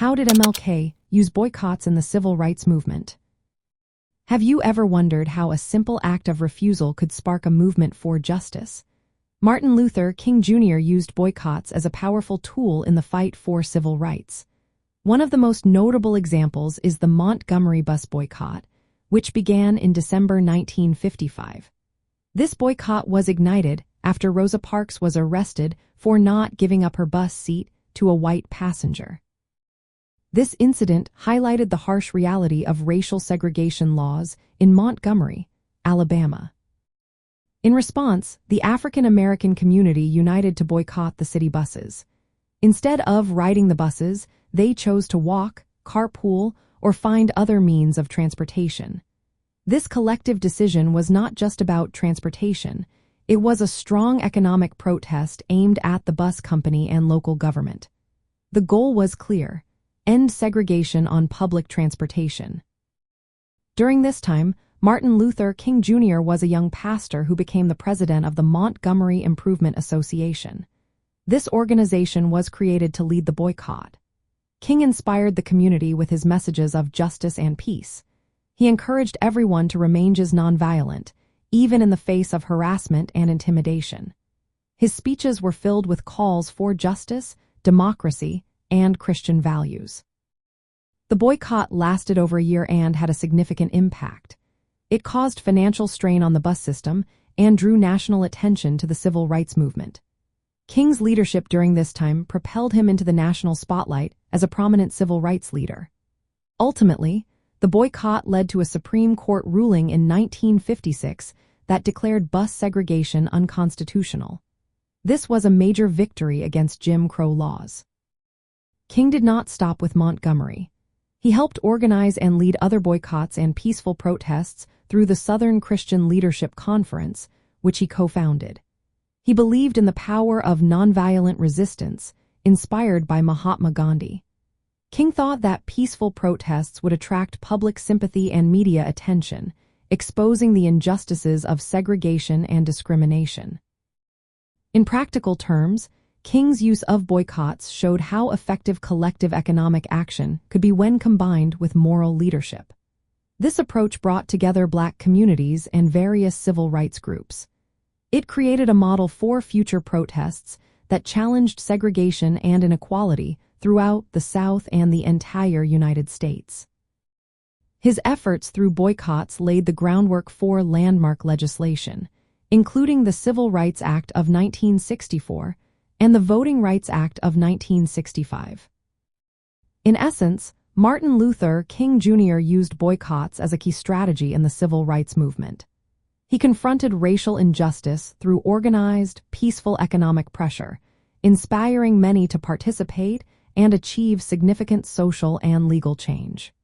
How did MLK use boycotts in the civil rights movement? Have you ever wondered how a simple act of refusal could spark a movement for justice? Martin Luther King Jr. used boycotts as a powerful tool in the fight for civil rights. One of the most notable examples is the Montgomery Bus Boycott, which began in December 1955. This boycott was ignited after Rosa Parks was arrested for not giving up her bus seat to a white passenger. This incident highlighted the harsh reality of racial segregation laws in Montgomery, Alabama. In response, the African American community united to boycott the city buses. Instead of riding the buses, they chose to walk, carpool, or find other means of transportation. This collective decision was not just about transportation. It was a strong economic protest aimed at the bus company and local government. The goal was clear: end segregation on public transportation. During this time, Martin Luther King Jr. was a young pastor who became the president of the Montgomery Improvement Association. This organization was created to lead the boycott. King inspired the community with his messages of justice and peace. He encouraged everyone to remain nonviolent, even in the face of harassment and intimidation. His speeches were filled with calls for justice, democracy, and Christian values. The boycott lasted over a year and had a significant impact. It caused financial strain on the bus system and drew national attention to the civil rights movement. King's leadership during this time propelled him into the national spotlight as a prominent civil rights leader. Ultimately, the boycott led to a Supreme Court ruling in 1956 that declared bus segregation unconstitutional. This was a major victory against Jim Crow laws. King did not stop with Montgomery. He helped organize and lead other boycotts and peaceful protests through the Southern Christian Leadership Conference, which he co-founded. He believed in the power of nonviolent resistance, inspired by Mahatma Gandhi. King thought that peaceful protests would attract public sympathy and media attention, exposing the injustices of segregation and discrimination. In practical terms, King's use of boycotts showed how effective collective economic action could be when combined with moral leadership. This approach brought together Black communities and various civil rights groups. It created a model for future protests that challenged segregation and inequality throughout the South and the entire United States. His efforts through boycotts laid the groundwork for landmark legislation, including the Civil Rights Act of 1964 and the Voting Rights Act of 1965. In essence, Martin Luther King Jr. used boycotts as a key strategy in the civil rights movement. He confronted racial injustice through organized, peaceful economic pressure, inspiring many to participate and achieve significant social and legal change.